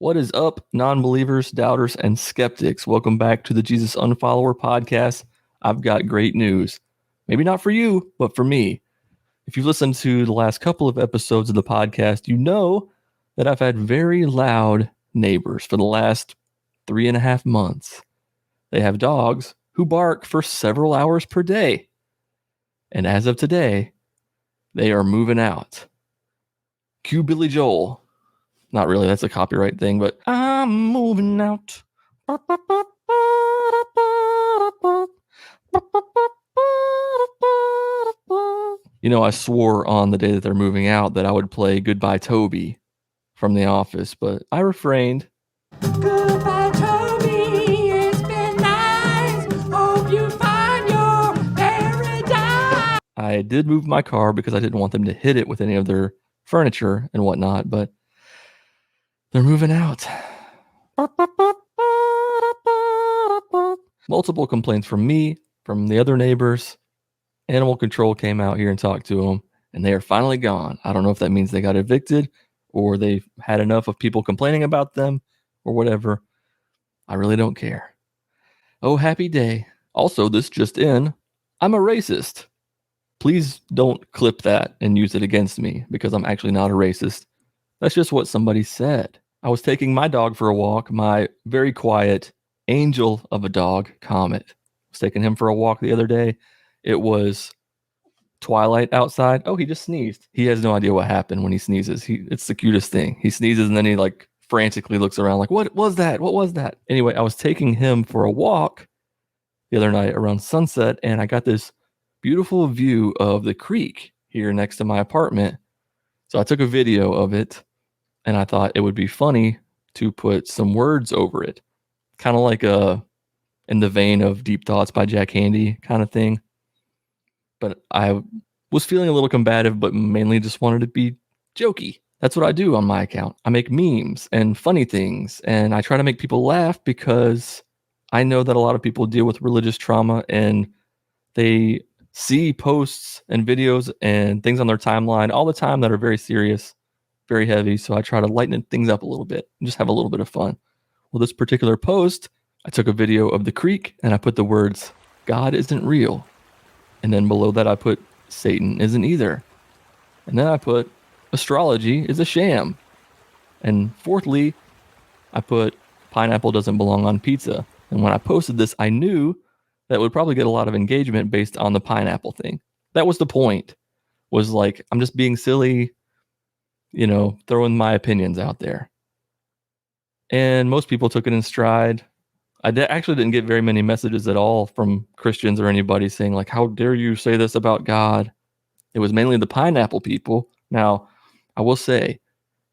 What is up, non-believers, doubters, and skeptics? Welcome back to the Jesus Unfollower podcast. I've got great news. Maybe not for you, but for me. If you've listened to the last couple of episodes of the podcast, you know that I've had very loud neighbors for the last 3.5 months. They have dogs who bark for several hours per day. And as of today, they are moving out. Cue Billy Joel. Not really, that's a copyright thing, but I'm moving out. You know, I swore on the day that they're moving out that I would play Goodbye Toby from The Office, but I refrained. Goodbye, Toby. It's been nice. Hope you find your paradise. I did move my car because I didn't want them to hit it with any of their furniture and whatnot, but they're moving out. Multiple complaints from me, from the other neighbors. Animal control came out here and talked to them, and they are finally gone. I don't know if that means they got evicted or they've had enough of people complaining about them or whatever. I really don't care. Oh, happy day. Also, this just in, I'm a racist. Please don't clip that and use it against me because I'm actually not a racist. That's just what somebody said. I was taking my dog for a walk, my very quiet angel of a dog, Comet. I was taking him for a walk the other day. It was twilight outside. Oh, he just sneezed. He has no idea what happened when he sneezes. It's the cutest thing. He sneezes and then he like frantically looks around like, what was that? What was that? Anyway, I was taking him for a walk the other night around sunset, and I got this beautiful view of the creek here next to my apartment. So I took a video of it, and I thought it would be funny to put some words over it. Kind of like in the vein of Deep Thoughts by Jack Handey kind of thing. But I was feeling a little combative, but mainly just wanted to be jokey. That's what I do on my account. I make memes and funny things, and I try to make people laugh because I know that a lot of people deal with religious trauma and they see posts and videos and things on their timeline all the time that are very serious, very heavy. So I try to lighten things up a little bit and just have a little bit of fun. Well, this particular post, I took a video of the creek and I put the words, God isn't real. And then below that, I put Satan isn't either. And then I put astrology is a sham. And fourthly, I put pineapple doesn't belong on pizza. And when I posted this, I knew that would probably get a lot of engagement based on the pineapple thing. That was the point, was like, I'm just being silly, throwing my opinions out there. And most people took it in stride. I actually didn't get very many messages at all from Christians or anybody saying like, how dare you say this about God? It was mainly the pineapple people. Now, I will say,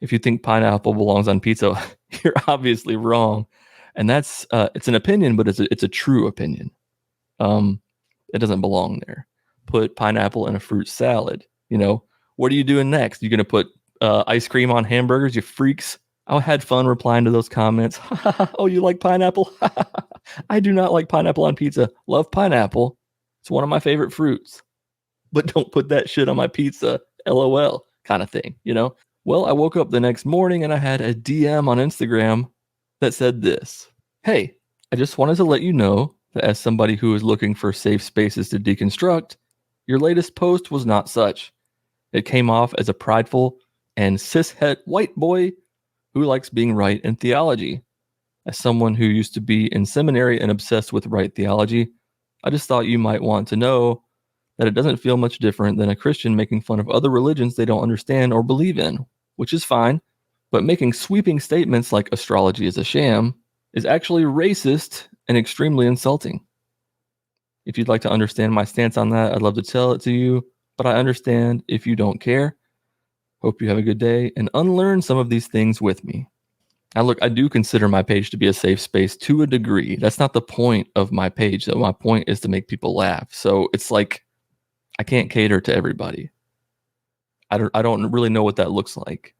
if you think pineapple belongs on pizza, you're obviously wrong. And that's, it's an opinion, but it's a true opinion. It doesn't belong there. Put pineapple in a fruit salad. What are you doing next? You're going to put ice cream on hamburgers, you freaks? I had fun replying to those comments. Oh, you like pineapple? I do not like pineapple on pizza. Love pineapple. It's one of my favorite fruits. But don't put that shit on my pizza. LOL kind of thing, Well, I woke up the next morning and I had a DM on Instagram that said this. Hey, I just wanted to let you know that as somebody who is looking for safe spaces to deconstruct, your latest post was not such. It came off as a prideful and cishet white boy who likes being right in theology. As someone who used to be in seminary and obsessed with right theology, I just thought you might want to know that it doesn't feel much different than a Christian making fun of other religions they don't understand or believe in, which is fine, but making sweeping statements like astrology is a sham is actually racist and extremely insulting. If you'd like to understand my stance on that, I'd love to tell it to you, but I understand if you don't care. Hope you have a good day and unlearn some of these things with me. Now, look, I do consider my page to be a safe space to a degree. That's not the point of my page, though. My point is to make people laugh. So it's like I can't cater to everybody. I don't really know what that looks like.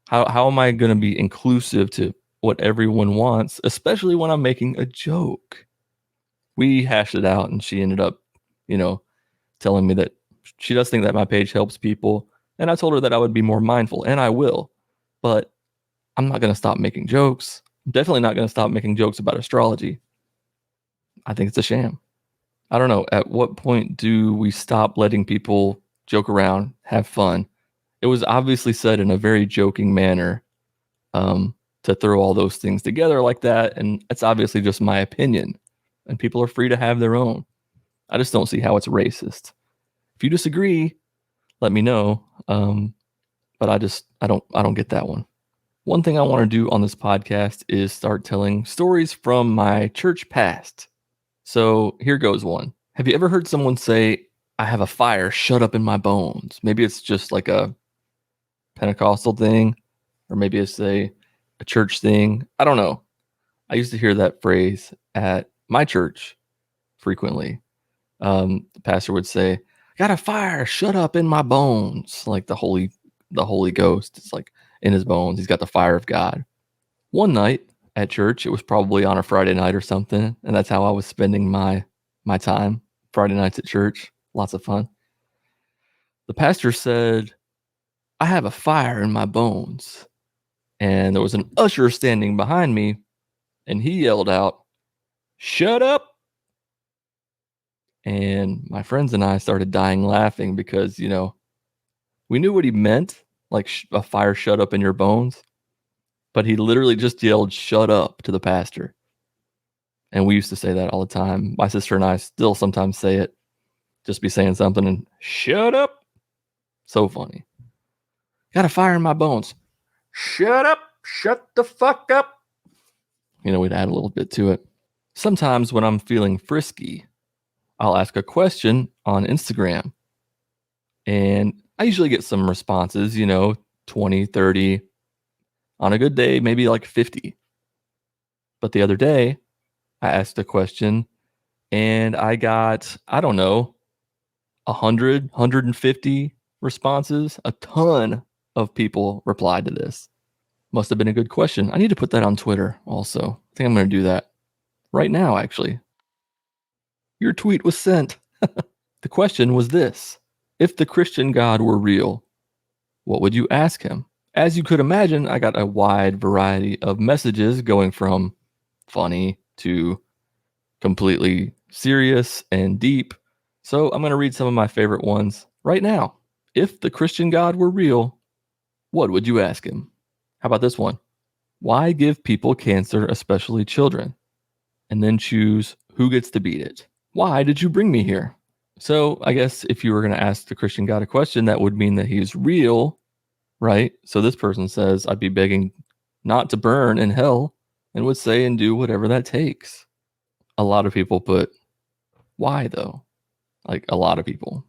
How am I going to be inclusive to what everyone wants, especially when I'm making a joke? We hashed it out, and she ended up, telling me that she does think that my page helps people. And I told her that I would be more mindful, and I will. But I'm not going to stop making jokes. I'm definitely not going to stop making jokes about astrology. I think it's a sham. I don't know. At what point do we stop letting people joke around, have fun? It was obviously said in a very joking manner, to throw all those things together like that. And it's obviously just my opinion. And people are free to have their own. I just don't see how it's racist. If you disagree, let me know. But I don't get that one. One thing I want to do on this podcast is start telling stories from my church past. So here goes one. Have you ever heard someone say, I have a fire shut up in my bones? Maybe it's just like a Pentecostal thing, or maybe it's a church thing. I don't know. I used to hear that phrase at my church frequently. The pastor would say, got a fire shut up in my bones. Like the Holy Ghost is like in his bones. He's got the fire of God. One night at church, it was probably on a Friday night or something, and that's how I was spending my time. Friday nights at church, lots of fun. The pastor said, I have a fire in my bones. And there was an usher standing behind me, and he yelled out, shut up. And my friends and I started dying laughing because, we knew what he meant, like a fire shut up in your bones. But he literally just yelled, shut up to the pastor. And we used to say that all the time. My sister and I still sometimes say it. Just be saying something and shut up. So funny. Got a fire in my bones. Shut up. Shut the fuck up. We'd add a little bit to it. Sometimes when I'm feeling frisky, I'll ask a question on Instagram. And I usually get some responses, 20, 30. On a good day, maybe like 50. But the other day, I asked a question and I got, I don't know, 100, 150 responses. A ton of people replied to this. Must have been a good question. I need to put that on Twitter also. I think I'm going to do that right now, actually. Your tweet was sent. The question was this: if the Christian God were real, what would you ask him? As you could imagine, I got a wide variety of messages going from funny to completely serious and deep. So I'm going to read some of my favorite ones right now. If the Christian God were real, what would you ask him? How about this one? Why give people cancer, especially children? And then choose who gets to beat it. Why did you bring me here? So I guess if you were going to ask the Christian God a question, that would mean that he's real, right? So this person says, I'd be begging not to burn in hell and would say and do whatever that takes. A lot of people put, why though? Like a lot of people.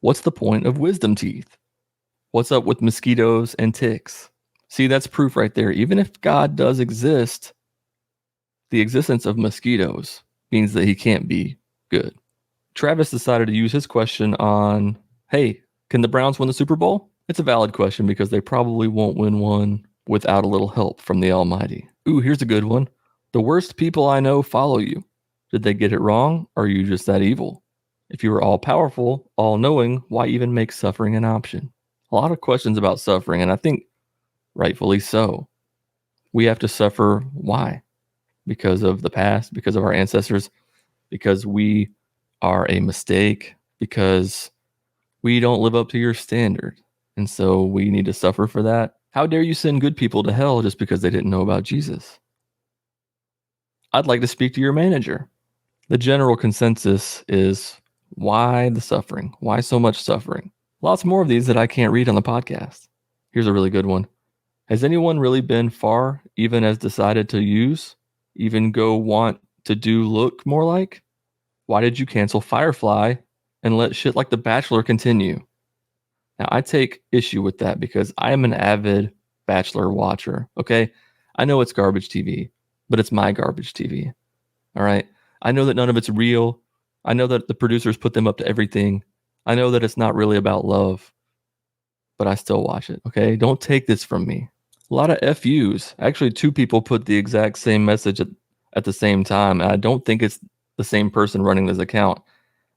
What's the point of wisdom teeth? What's up with mosquitoes and ticks? See, that's proof right there. Even if God does exist, the existence of mosquitoes means that he can't be good. Travis decided to use his question on, hey, can the Browns win the Super Bowl? It's a valid question because they probably won't win one without a little help from the Almighty. Ooh, here's a good one. The worst people I know follow you. Did they get it wrong, or are you just that evil? If you were all powerful, all knowing, why even make suffering an option? A lot of questions about suffering, and I think rightfully so. We have to suffer. Why? Because of the past, because of our ancestors, because we are a mistake, because we don't live up to your standard. And so we need to suffer for that. How dare you send good people to hell just because they didn't know about Jesus? I'd like to speak to your manager. The general consensus is, why the suffering? Why so much suffering? Lots more of these that I can't read on the podcast. Here's a really good one. Has anyone really been far, even as decided to use, even go want to do look more like? Why did you cancel Firefly and let shit like The Bachelor continue? Now, I take issue with that because I am an avid Bachelor watcher, okay? I know it's garbage TV, but it's my garbage TV, all right? I know that none of it's real. I know that the producers put them up to everything. I know that it's not really about love, but I still watch it, okay? Don't take this from me. A lot of FUs. Actually, two people put the exact same message at the same time, and I don't think it's the same person running this account.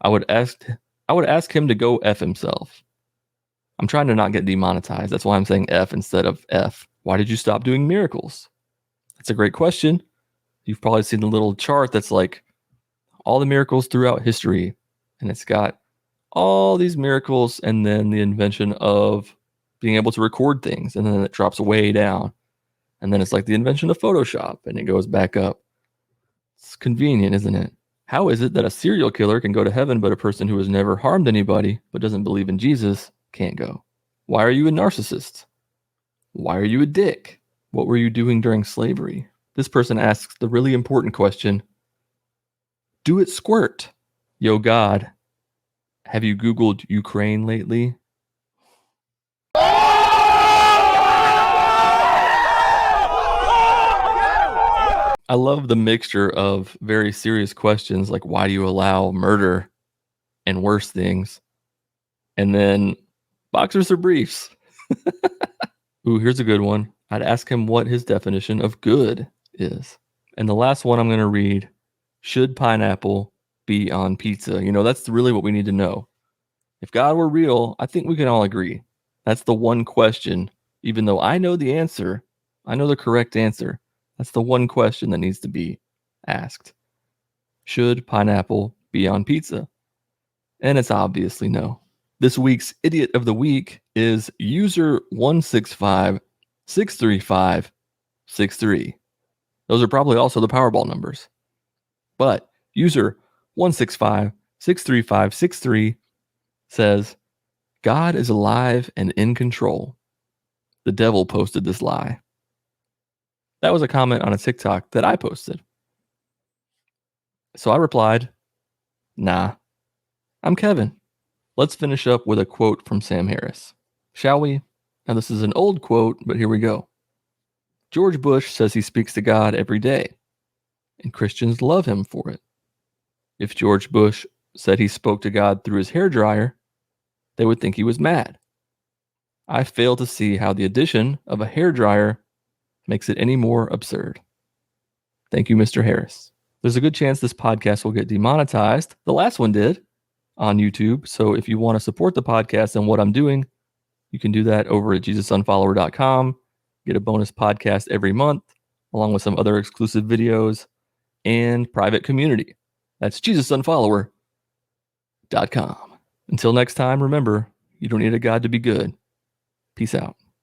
I would ask him to go F himself. I'm trying to not get demonetized. That's why I'm saying F instead of F. Why did you stop doing miracles? That's a great question. You've probably seen the little chart that's like all the miracles throughout history. And it's got all these miracles and then the invention of being able to record things. And then it drops way down. And then it's like the invention of Photoshop and it goes back up. It's convenient, isn't it? How is it that a serial killer can go to heaven, but a person who has never harmed anybody but doesn't believe in Jesus can't go? Why are you a narcissist? Why are you a dick? What were you doing during slavery? This person asks the really important question, do it squirt? Yo, God, have you Googled Ukraine lately? I love the mixture of very serious questions like why do you allow murder and worse things? And then boxers or briefs? Ooh, here's a good one. I'd ask him what his definition of good is. And the last one I'm going to read, should pineapple be on pizza? You know, that's really what we need to know. If God were real, I think we can all agree. That's the one question, even though I know the answer, I know the correct answer. That's the one question that needs to be asked. Should pineapple be on pizza? And it's obviously no. This week's Idiot of the Week is user 165-635-63. Those are probably also the Powerball numbers. But user 165-635-63 says, God is alive and in control. The devil posted this lie. That was a comment on a TikTok that I posted. So I replied, nah, I'm Kevin. Let's finish up with a quote from Sam Harris. Shall we? Now this is an old quote, but here we go. George Bush says he speaks to God every day, and Christians love him for it. If George Bush said he spoke to God through his hairdryer, they would think he was mad. I fail to see how the addition of a hairdryer makes it any more absurd. Thank you, Mr. Harris. There's a good chance this podcast will get demonetized. The last one did on YouTube. So if you want to support the podcast and what I'm doing, you can do that over at JesusUnfollower.com. Get a bonus podcast every month, along with some other exclusive videos and private community. That's JesusUnfollower.com. Until next time, remember, you don't need a God to be good. Peace out.